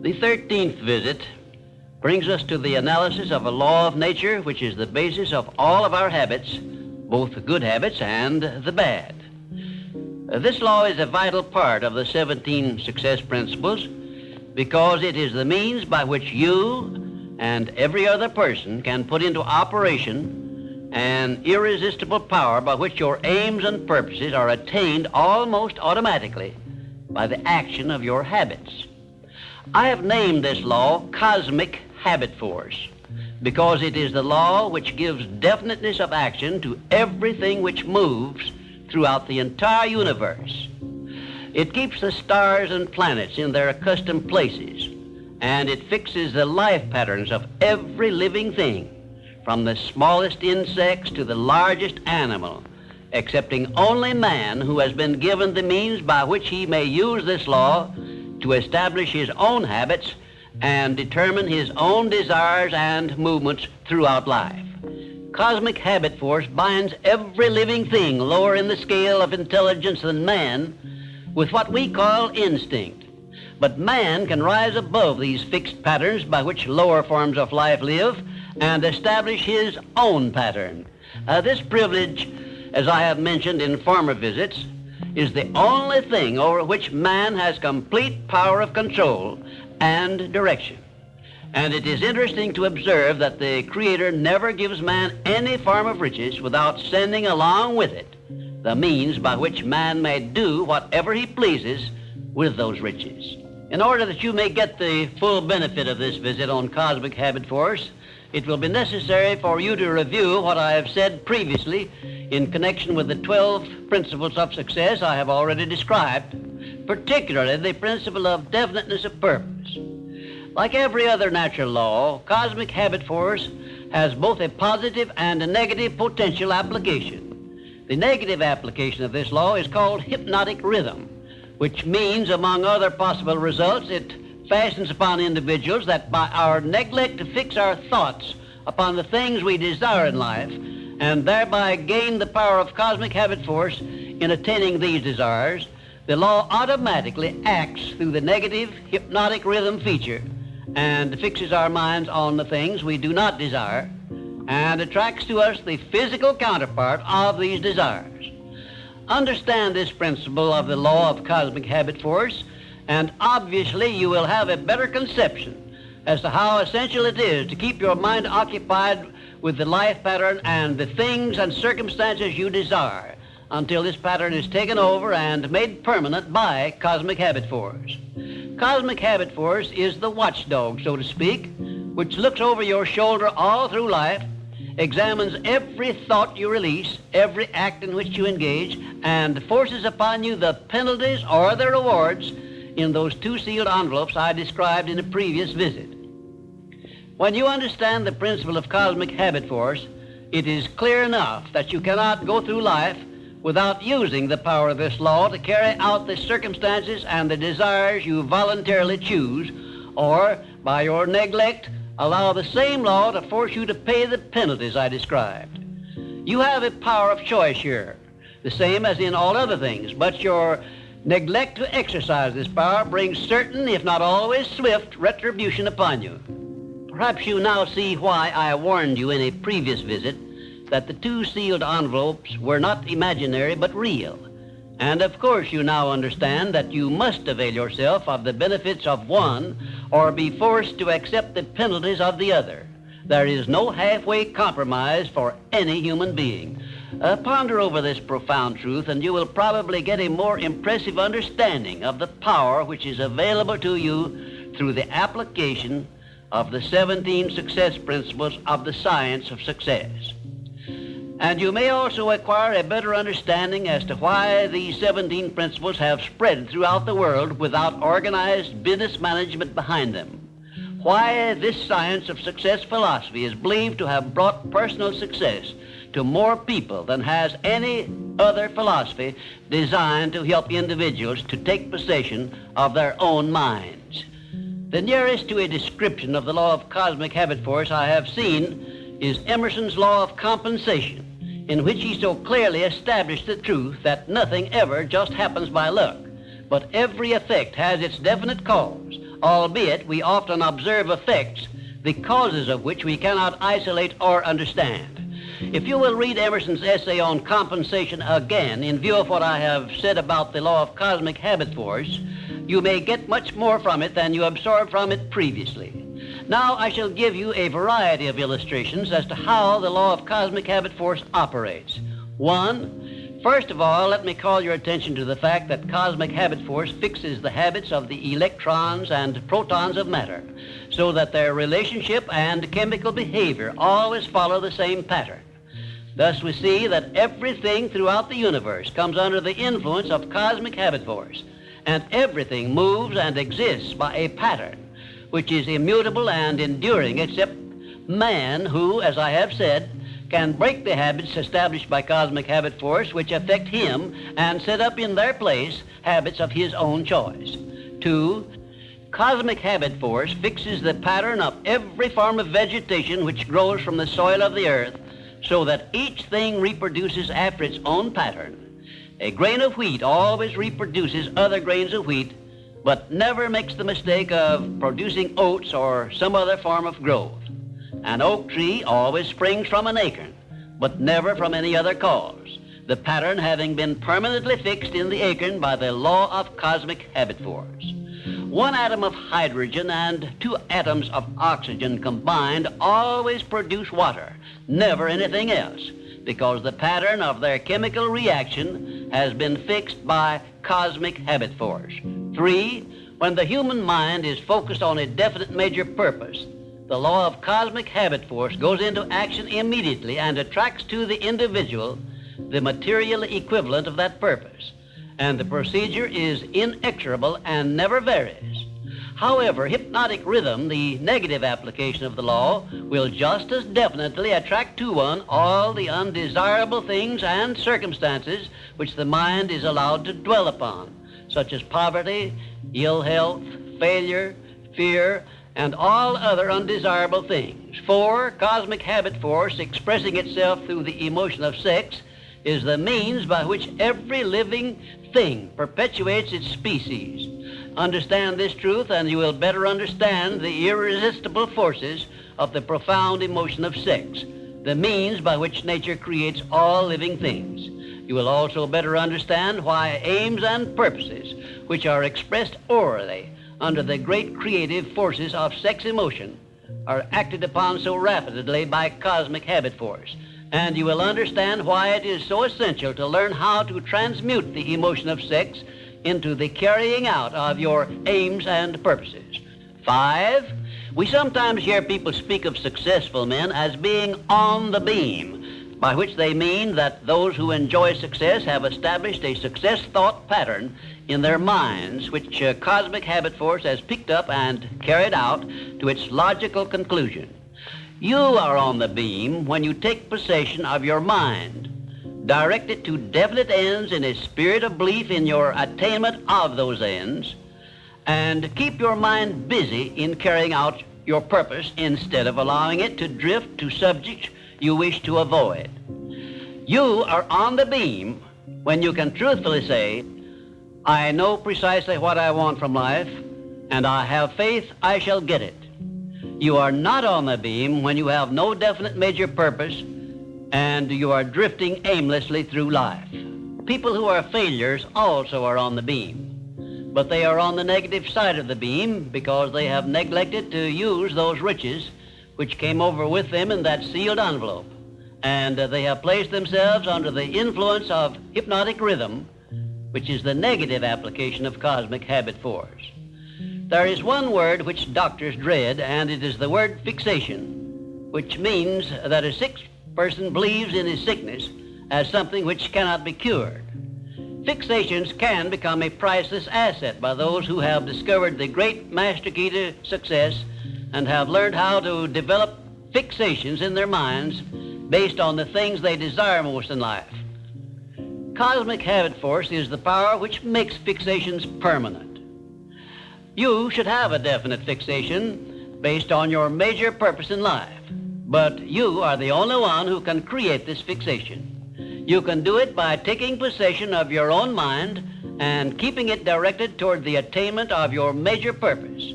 The 13th visit brings us to the analysis of a law of nature which is the basis of all of our habits, both the good habits and the bad. This law is a vital part of the 17 success principles because it is the means by which you and every other person can put into operation an irresistible power by which your aims and purposes are attained almost automatically by the action of your habits. I have named this law cosmic habit force because it is the law which gives definiteness of action to everything which moves throughout the entire universe. It keeps the stars and planets in their accustomed places, and it fixes the life patterns of every living thing, from the smallest insects to the largest animal, excepting only man, who has been given the means by which he may use this law to establish his own habits and determine his own desires and movements throughout life. Cosmic habit force binds every living thing lower in the scale of intelligence than man with what we call instinct. But man can rise above these fixed patterns by which lower forms of life live and establish his own pattern. This privilege, as I have mentioned in former visits, is the only thing over which man has complete power of control and direction. And it is interesting to observe that the Creator never gives man any form of riches without sending along with it the means by which man may do whatever he pleases with those riches. In order that you may get the full benefit of this visit on cosmic habit force, it will be necessary for you to review what I have said previously in connection with the 12 principles of success I have already described, particularly the principle of definiteness of purpose. Like every other natural law, cosmic habit force has both a positive and a negative potential application. The negative application of this law is called hypnotic rhythm, which means, among other possible results, it fastens upon individuals that by our neglect to fix our thoughts upon the things we desire in life and thereby gain the power of cosmic habit force in attaining these desires, the law automatically acts through the negative hypnotic rhythm feature and fixes our minds on the things we do not desire and attracts to us the physical counterpart of these desires. Understand this principle of the law of cosmic habit force, and obviously you will have a better conception as to how essential it is to keep your mind occupied with the life pattern and the things and circumstances you desire until this pattern is taken over and made permanent by cosmic habit force. Cosmic habit force is the watchdog, so to speak, which looks over your shoulder all through life, examines every thought you release, every act in which you engage, and forces upon you the penalties or the rewards in those 2 sealed envelopes I described in a previous visit. When you understand the principle of cosmic habit force, it is clear enough that you cannot go through life without using the power of this law to carry out the circumstances and the desires you voluntarily choose, or by your neglect allow the same law to force you to pay the penalties I described. You have a power of choice here, the same as in all other things, but your neglect to exercise this power brings certain, if not always swift, retribution upon you. Perhaps you now see why I warned you in a previous visit that the 2 sealed envelopes were not imaginary but real. And of course you now understand that you must avail yourself of the benefits of one or be forced to accept the penalties of the other. There is no halfway compromise for any human being. Ponder over this profound truth and you will probably get a more impressive understanding of the power which is available to you through the application of the 17 success principles of the science of success. And you may also acquire a better understanding as to why these 17 principles have spread throughout the world without organized business management behind them. Why this science of success philosophy is believed to have brought personal success to more people than has any other philosophy designed to help individuals to take possession of their own minds. The nearest to a description of the law of cosmic habit force I have seen is Emerson's law of compensation, in which he so clearly established the truth that nothing ever just happens by luck, but every effect has its definite cause, albeit we often observe effects, the causes of which we cannot isolate or understand. If you will read Emerson's essay on compensation again, in view of what I have said about the law of cosmic habit force, you may get much more from it than you absorbed from it previously. Now I shall give you a variety of illustrations as to how the law of cosmic habit force operates. One, first of all, let me call your attention to the fact that cosmic habit force fixes the habits of the electrons and protons of matter, so that their relationship and chemical behavior always follow the same pattern. Thus we see that everything throughout the universe comes under the influence of cosmic habit force, and everything moves and exists by a pattern which is immutable and enduring, except man, who, as I have said, can break the habits established by cosmic habit force which affect him and set up in their place habits of his own choice. Two, cosmic habit force fixes the pattern of every form of vegetation which grows from the soil of the earth, so that each thing reproduces after its own pattern. A grain of wheat always reproduces other grains of wheat, but never makes the mistake of producing oats or some other form of growth. An oak tree always springs from an acorn, but never from any other cause, the pattern having been permanently fixed in the acorn by the law of cosmic habit force. One atom of hydrogen and two atoms of oxygen combined always produce water, never anything else, because the pattern of their chemical reaction has been fixed by cosmic habit force. Three, when the human mind is focused on a definite major purpose, the law of cosmic habit force goes into action immediately and attracts to the individual the material equivalent of that purpose, and the procedure is inexorable and never varies. However, hypnotic rhythm, the negative application of the law, will just as definitely attract to one all the undesirable things and circumstances which the mind is allowed to dwell upon, such as poverty, ill health, failure, fear, and all other undesirable things. 4, cosmic habit force, expressing itself through the emotion of sex, is the means by which every living thing perpetuates its species. Understand this truth, and you will better understand the irresistible forces of the profound emotion of sex, the means by which nature creates all living things. You will also better understand why aims and purposes, which are expressed orally under the great creative forces of sex emotion, are acted upon so rapidly by cosmic habit force. And you will understand why it is so essential to learn how to transmute the emotion of sex into the carrying out of your aims and purposes. 5, we sometimes hear people speak of successful men as being on the beam, by which they mean that those who enjoy success have established a success thought pattern in their minds, which cosmic habit force has picked up and carried out to its logical conclusion. You are on the beam when you take possession of your mind, direct it to definite ends in a spirit of belief in your attainment of those ends, and keep your mind busy in carrying out your purpose instead of allowing it to drift to subjects you wish to avoid. You are on the beam when you can truthfully say, I know precisely what I want from life, and I have faith I shall get it. You are not on the beam when you have no definite major purpose and you are drifting aimlessly through life. People who are failures also are on the beam, but they are on the negative side of the beam because they have neglected to use those riches which came over with them in that sealed envelope, and they have placed themselves under the influence of hypnotic rhythm, which is the negative application of cosmic habit force. There is one word which doctors dread, and it is the word fixation, which means that a sick person believes in his sickness as something which cannot be cured. Fixations can become a priceless asset by those who have discovered the great master key to success and have learned how to develop fixations in their minds based on the things they desire most in life. Cosmic habit force is the power which makes fixations permanent. You should have a definite fixation based on your major purpose in life, but you are the only one who can create this fixation. You can do it by taking possession of your own mind and keeping it directed toward the attainment of your major purpose.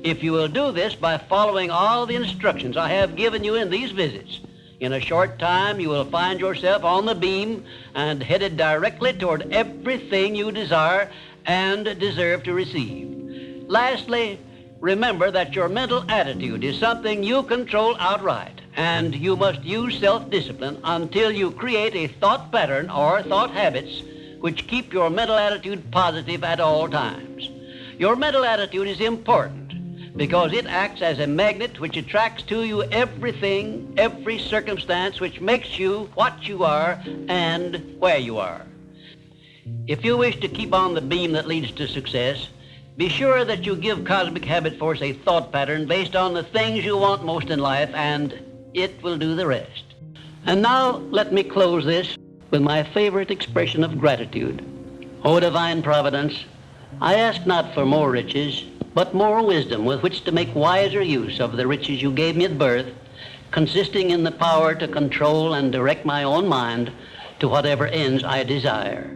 if you will do this by following all the instructions I have given you in these visits, in a short time you will find yourself on the beam and headed directly toward everything you desire and deserve to receive. Lastly, remember that your mental attitude is something you control outright, and you must use self-discipline until you create a thought pattern or thought habits which keep your mental attitude positive at all times. Your mental attitude is important because it acts as a magnet which attracts to you everything, every circumstance which makes you what you are and where you are. If you wish to keep on the beam that leads to success, be sure that you give Cosmic Habit Force a thought pattern based on the things you want most in life, and it will do the rest. And now let me close this with my favorite expression of gratitude. O divine providence, I ask not for more riches, but more wisdom with which to make wiser use of the riches you gave me at birth, consisting in the power to control and direct my own mind to whatever ends I desire.